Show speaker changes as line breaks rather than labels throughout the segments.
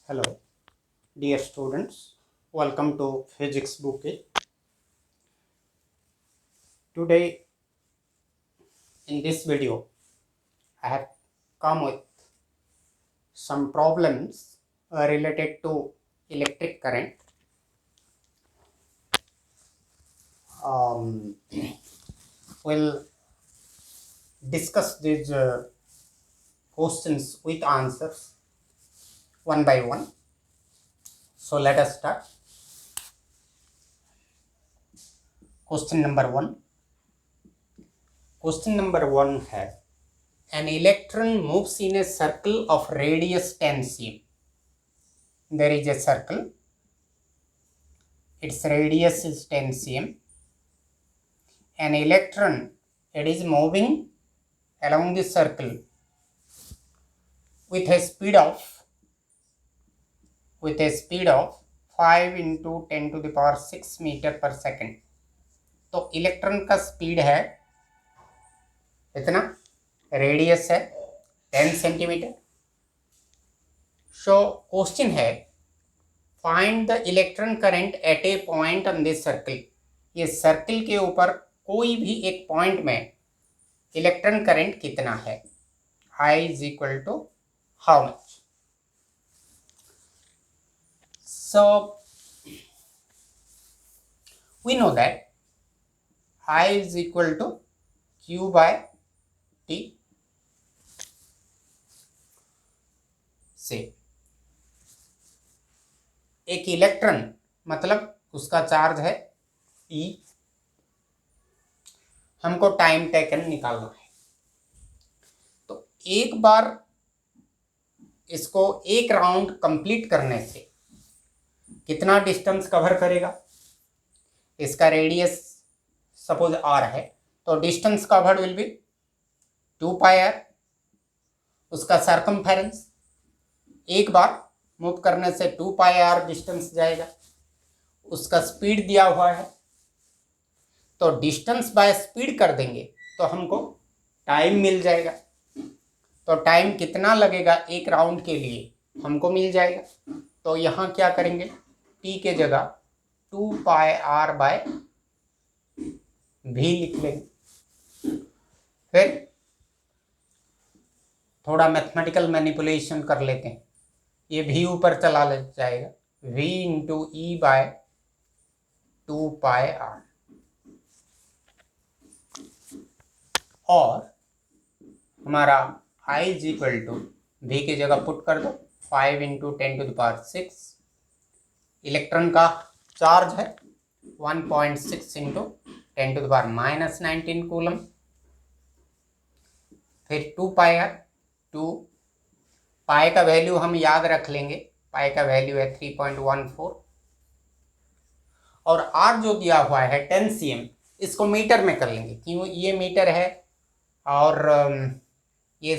Hello, dear students. Welcome to Physics Bouquet. Today, in this video, I have come with some problems related to electric current. Um, we'll discuss these questions with answers one by one. So let us start. Question number one. Question number one है an electron moves in a circle of radius 10 cm. There is a circle, its radius is 10 cm. An electron, it is moving along this circle with a speed of 5 into 10 to the power 6 metre पर second. तो electron का speed है इतना, radius है 10 centimetre. So question है find the electron current eight A point on this circle. ये circle के ऊपर कोई भी एक पॉइंट में इलेक्ट्रॉन करंट कितना है. I is equal to how much? So we know that I is equal to Q by T. से एक इलेक्ट्रॉन मतलब उसका चार्ज है E. हमको टाइम टेकन निकालना है. तो एक बार इसको एक राउंड कंप्लीट करने से कितना डिस्टेंस कवर करेगा. इसका रेडियस सपोज r है तो distance covered will be 2 pi r. उसका सर्कमफेरेंस एक बार मूव करने से 2 पाई r डिस्टेंस जाएगा. उसका स्पीड दिया हुआ है तो डिस्टेंस बाय स्पीड कर देंगे तो हमको टाइम मिल जाएगा. तो टाइम कितना लगेगा एक राउंड के लिए हमको मिल जाएगा. तो यहाँ क्या करेंगे, t के जगह 2 पाई r बाय v लिख लेंगे. फिर थोड़ा मैथमेटिकल मैनिपुलेशन कर लेते हैं. ये v ऊपर चला ले जाएगा, v into E by 2 pi r. और हमारा I is equal to v की जगह पुट कर दो 5 into 10 to the power 6. Electron का चार्ज है 1.6 into 10 to the power minus 19 coulomb. फिर 2 पाई r. 2 पाई का वैल्यू हम याद रख लेंगे, पाई का वैल्यू है 3.14. और r जो दिया हुआ है 10 cm, इसको मीटर में कर लेंगे क्यों ये मीटर है और ये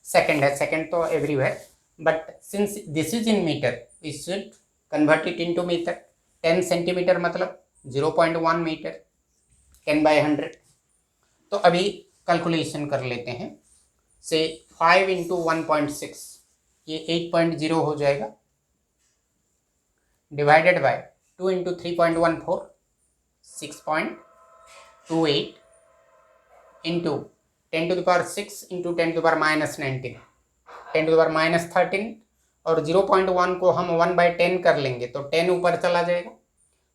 सेकंड है. सेकंड तो everywhere, but since this is in metre we should convert it into metre. 10 centimetre मतलब 0.1 मीटर. 10 बाई 100. तो अभी कैलकुलेशन कर लेते हैं. से 5 इंटू 1.6 ये 8.0 हो जाएगा, divided by 2 into 3.14 6.28 into 10 to the power 6 into 10 to the power minus 19 10 to the power minus 13. और 0.1 को हम 1 बाई 10 कर लेंगे तो 10 ऊपर चला जाएगा.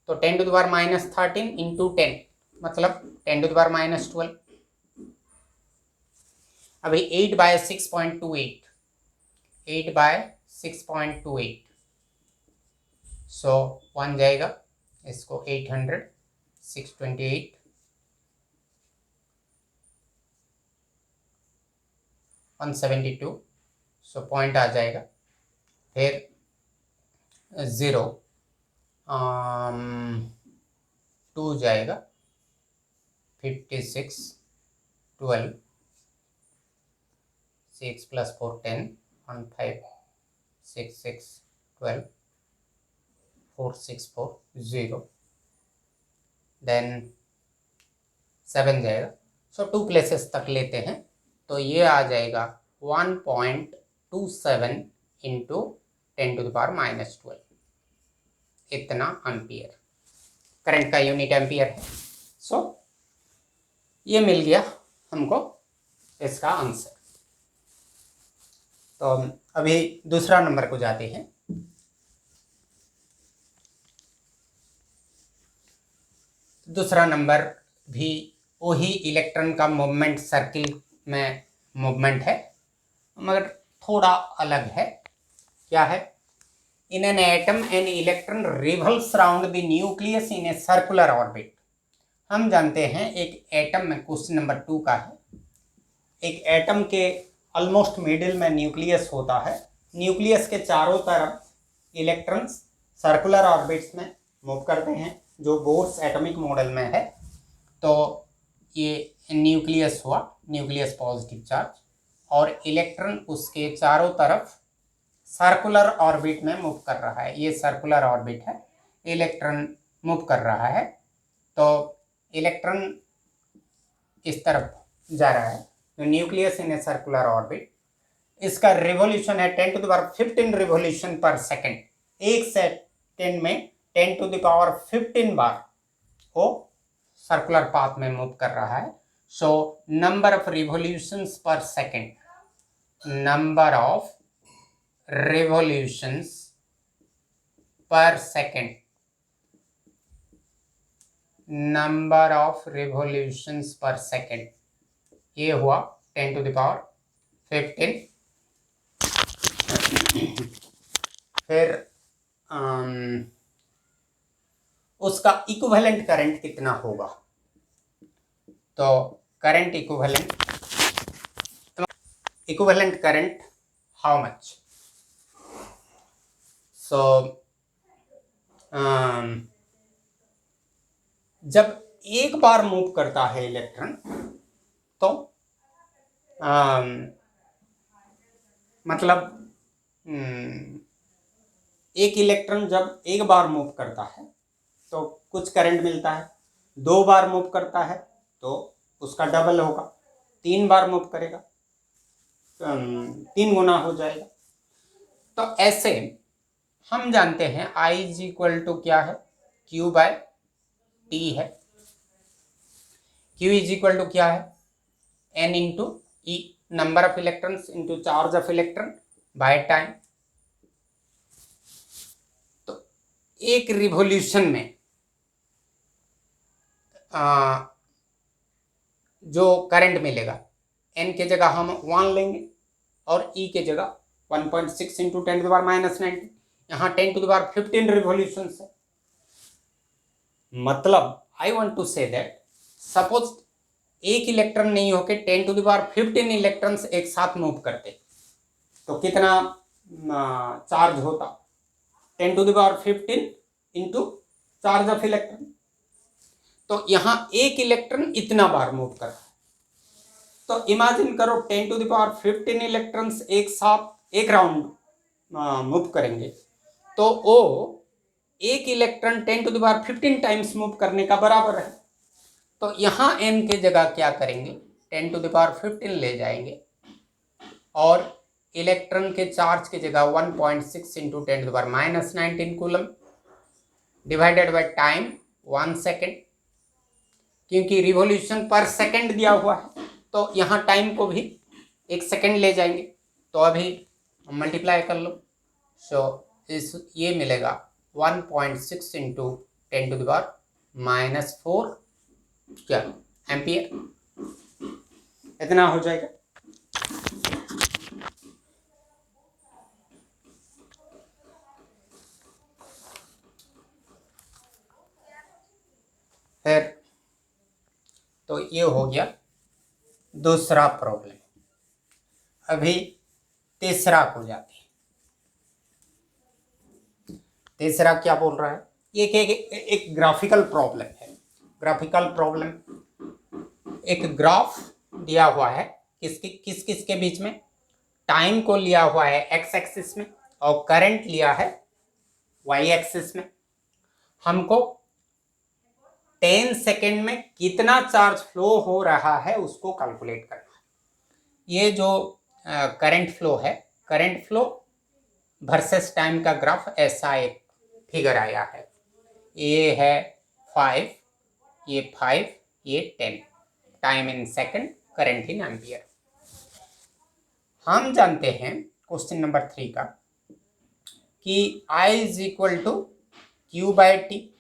तो 10 to the power minus 13 into 10 मतलब 10 टू द पावर माइनस 12. अभी 8 बाय 6.28 8 बाय 6.28. सो 1 जाएगा, इसको 800 628 172. सो पॉइंट आ जाएगा. फिर 0 2 जाएगा 56 12 6 प्लस 4 10 1 5 6 6 12 4 6 4 0. देन 7 जाएगा. सो 2 प्लेसेस तक लेते हैं तो ये आ जाएगा 1.27 इंटू 10⁻⁻12 इतना एम्पियर। करंट का यूनिट एम्पियर है। सो ये मिल गया हमको इसका आंसर। तो अभी दूसरा नंबर को जाते हैं। दूसरा नंबर भी वही इलेक्ट्रॉन का मूवमेंट, सर्किल में मूवमेंट है, मगर थोड़ा अलग है। क्या है? In an atom an electron revolves around the nucleus in a circular orbit. हम जानते हैं एक एटम में, क्वेश्चन नंबर 2 का है, एक एटम के ऑलमोस्ट मिडिल में न्यूक्लियस होता है। न्यूक्लियस के चारों तरफ इलेक्ट्रॉन्स सर्कुलर ऑर्बिट्स में मूव करते हैं, जो बोर्स एटॉमिक मॉडल में है। तो ये न्यूक्लियस हुआ, न्यूक्लियस पॉजिटिव चार्ज, और इलेक्ट्रॉन उसके चारों तरफ सर्कुलर ऑर्बिट में मूव कर रहा है। ये सर्कुलर ऑर्बिट है, इलेक्ट्रॉन मूव कर रहा है। तो इलेक्ट्रॉन इस तरफ जा रहा है, तो nucleus in a circular orbit, इसका रिवॉल्यूशन है 10⁻15 रिवॉल्यूशन पर सेकेंड। एक सेकेंड में 10⁻15 बार वो सर्कुलर पाथ में मूव कर रहा है। सो नंबर ऑफ रिवॉल्यूशंस पर सेकेंड, नंबर ऑफ रिवॉल्यूशंस पर सेकेंड, नंबर ऑफ रिवॉल्यूशंस पर सेकेंड, ये हुआ 10⁻15। फिर उसका इक्विवेलेंट करंट कितना होगा? तो current equivalent current how much? So जब एक बार मूव करता है इलेक्ट्रॉन, तो मतलब एक इलेक्ट्रॉन जब एक बार मूव करता है तो कुछ करंट मिलता है। 2 बार मूव करता है तो उसका डबल होगा। 3 बार मूव करेगा 3 गुना हो जाएगा। तो ऐसे हम जानते हैं I = क्या है? Q/T है। Q = क्या है? N × E, number of electrons into charge of electron by time. तो एक रिवॉल्यूशन में जो करंट मिलेगा, N के जगह हम 1 लेंगे और E के जगह 1.6 × 10⁻⁻19, यहाँ 10⁻15 रिवॉल्यूशंस है। मतलब I want to say that suppose एक इलेक्ट्रॉन नहीं होके 10⁻15 इलेक्ट्रॉन्स एक साथ मूव करते, तो कितना चार्ज होता? 10⁻15 इंटू चार्ज ऑफ इलेक्ट्रॉन। तो यहाँ एक इलेक्ट्रॉन इतना बार मूव कर रहा है। तो इमेजिन करो 10⁻15 इलेक्ट्रॉन्स एक साथ एक राउंड मूव करेंगे, तो वो एक इलेक्ट्रॉन 10⁻15 टाइम्स मूव करने का बराबर है। तो यहाँ n के जगह क्या करेंगे? 10⁻15 ले जाएंगे और इलेक्ट्रॉन के चार्ज की जगह 1.6 × 10⁻⁻19 coulomb divided by time 1 second, क्योंकि रिवॉल्यूशन पर सेकेंड दिया हुआ है तो यहाँ टाइम को भी 1 सेकेंड ले जाएंगे। तो अभी मल्टीप्लाई कर लो। सो ये मिलेगा 1.6 × 10⁻⁻4 क्या एम्पियर, इतना हो जाएगा। फिर तो ये हो गया दूसरा प्रॉब्लम। अभी तीसरा को जाते हैं। तीसरा क्या बोल रहा है? एक ग्राफिकल प्रॉब्लम है। ग्राफिकल प्रॉब्लम, एक ग्राफ दिया हुआ है किस किस के बीच में? टाइम को लिया हुआ है x एक्सिस में और करंट लिया है y एक्सिस में। हमको 10 सेकेंड में कितना चार्ज फ्लो हो रहा है उसको कैलकुलेट करना है। ये जो करंट फ्लो है, करंट फ्लो वर्सेस टाइम का ग्राफ ऐसा एक फिगर आया है। ये है 5, ये 5, ये 10, time in second, current in ampere. हम जानते हैं क्वेश्चन नंबर 3 का कि I is equal to Q by T.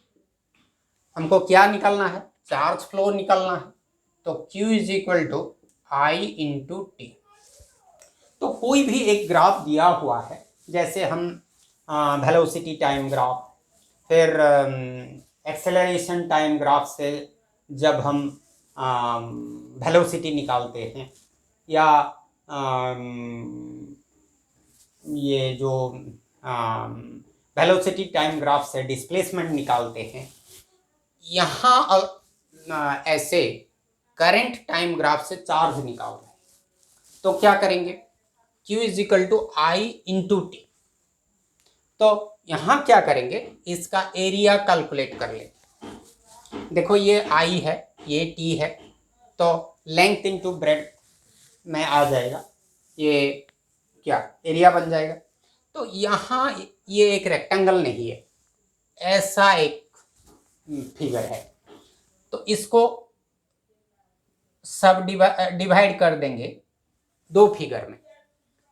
हमको क्या निकालना है? चार्ज फ्लो निकालना है। तो Q is equal to I into T. तो कोई भी एक ग्राफ दिया हुआ है, जैसे हम वेलोसिटी टाइम ग्राफ, फिर एक्सेलरेशन टाइम ग्राफ से जब हम वेलोसिटी निकालते हैं, या ये जो वेलोसिटी टाइम ग्राफ से डिस्प्लेसमेंट निकालते हैं, यहाँ ऐसे करंट टाइम ग्राफ से चार्ज निकाल रहे हैं, तो क्या करेंगे? Q is equal to I into T. तो यहाँ क्या करेंगे? इसका एरिया कैलकुलेट कर लेंगे। देखो ये I है, ये T है, तो लेंथ इंटू ब्रेड्थ में आ जाएगा, ये क्या एरिया बन जाएगा। तो यहाँ ये एक रेक्टेंगल नहीं है, ऐसा एक फिगर है, तो इसको सब डिवाइड कर देंगे दो फिगर में।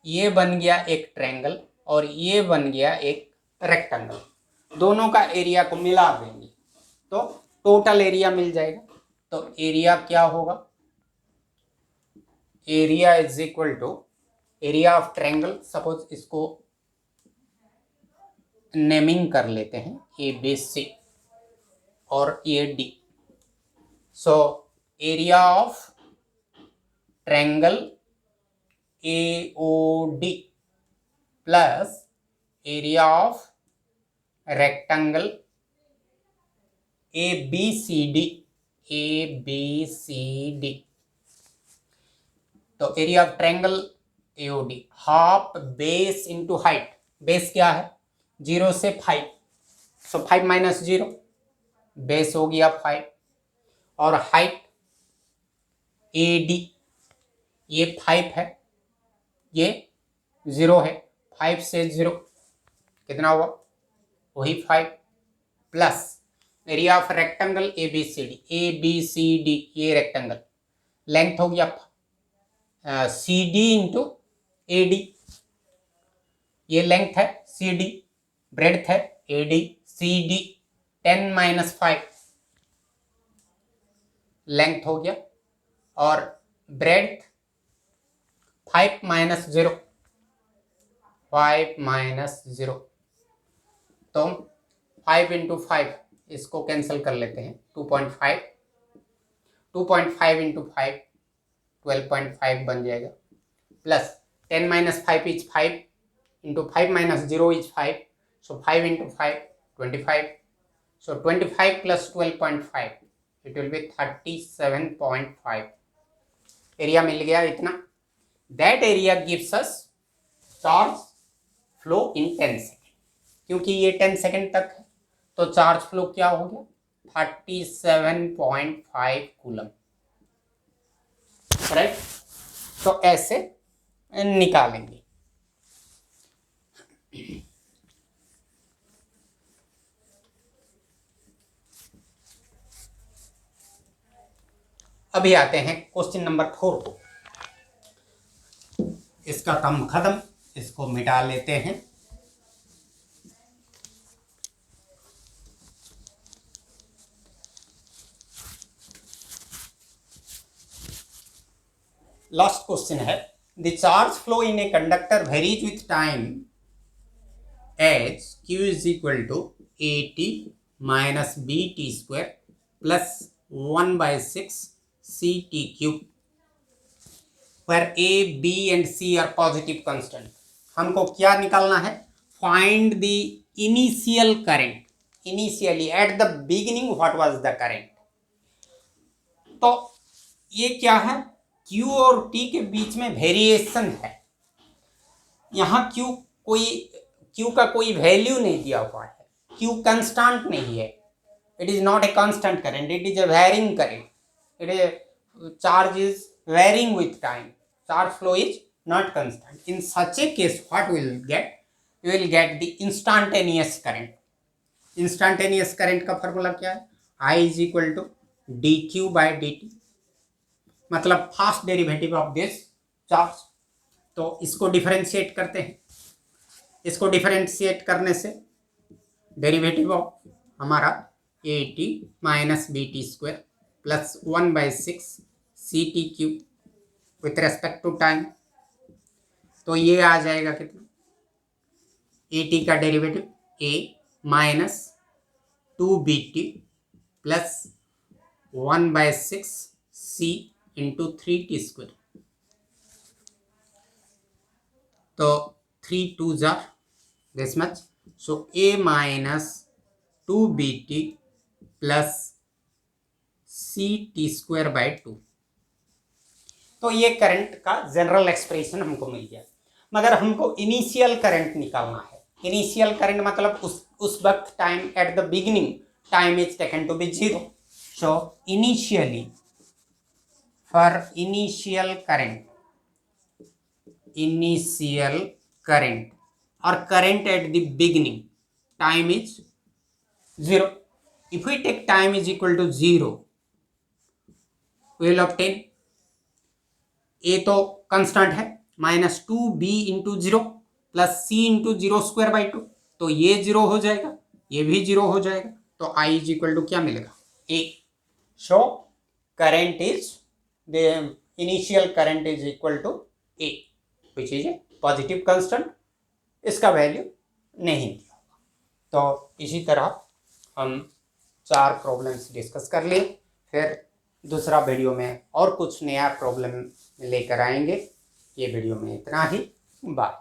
ये बन गया एक ट्रायंगल और ये बन गया एक रेक्टेंगल, दोनों का एरिया को मिला देंगे तो टोटल एरिया मिल जाएगा। तो एरिया क्या होगा? Area is equal to area of triangle, suppose इसको नेमिंग कर लेते हैं, ए बी सी और ये D. So area of triangle AOD plus area of rectangle ABCD। तो area of triangle AOD half base into height. Base क्या है? 0 से 5, सो 5 माइनस 0, बेस हो गया 5, और हाइट AD, ये 5 है, ये 0 है, 5 से 0 कितना हुआ? वही 5, plus area of rectangle ABCD, ये रेक्टेंगल लेंथ हो गया CD इंटू AD, ये लेंथ है CD, ब्रेड्थ है AD, CD 10 माइनस 5 लेंथ हो गया, और ब्रेड्थ 5 माइनस 0, 5 माइनस 0, तो 5 इंटू 5, इसको कैंसिल कर लेते हैं, 2.5, 2.5 इंटू 5 12.5 बन जाएगा, plus 10 minus 5 is 5 into 5 minus 0 is 5, so 5 into 5 25, so 25 plus 12.5 it will be 37.5। Area मिल गया इतना। That area gives us charge flow in 10 second, क्योंकि ये 10 सेकेंड तक है, तो चार्ज फ्लो क्या हो गया? 37.5 कूलम, राइट। तो ऐसे निकालेंगे। अभी आते हैं क्वेश्चन नंबर 4 को। इसका काम खत्म, इसको मिटा लेते हैं। लास्ट क्वेश्चन है, the charge flow in a conductor varies with time as Q is equal to AT minus BT square plus 1/6 CT cube, where A, B and C are positive constant। हमको क्या निकालना है? Find the initial current, initially at the beginning what was the current। तो ये क्या है? Q और T के बीच में वेरिएशन है। यहाँ Q का कोई वैल्यू नहीं दिया हुआ है, Q कंस्टेंट नहीं है, it is not a constant current, it is a varying current, it is charge is varying with time, charge flow is not constant। In such a case what we will get? You will get the instantaneous current. Instantaneous current का formula क्या है? I is equal to D Q by D T, मतलब first derivative of this charge. तो इसको differentiate करते हैं। इसको differentiate करने से डेरिवेटिव ऑफ हमारा A T minus B T square plus 1/6 C T cube with respect to time, तो ये आ जाएगा कितना? ए टी का derivative A minus 2bt plus 1/6 C into 3t square. तो 3 2s are this much, so a minus 2bt plus ct square by 2। तो ये current का जनरल एक्सप्रेशन हमको मिल गया, मगर हमको इनिशियल करंट निकालना है। इनिशियल करंट मतलब उस वक्त time at the beginning time is taken to be 0। So initially for initial current or current at the beginning time is 0. If we take time is equal to 0, we will obtain a तो constant है minus 2b into 0 plus c into 0 square by 2, तो ये 0 हो जाएगा, ये भी 0 हो जाएगा, तो i इज इक्वल टू क्या मिलेगा? a। So current is the initial current is equal to a which is a positive constant, इसका वैल्यू नहीं दिया होगा। तो इसी तरह हम 4 प्रॉब्लम्स डिस्कस कर लिए, फिर दूसरा वीडियो में और कुछ नया प्रॉब्लम लेकर आएंगे। ये वीडियो में इतना ही, बाय।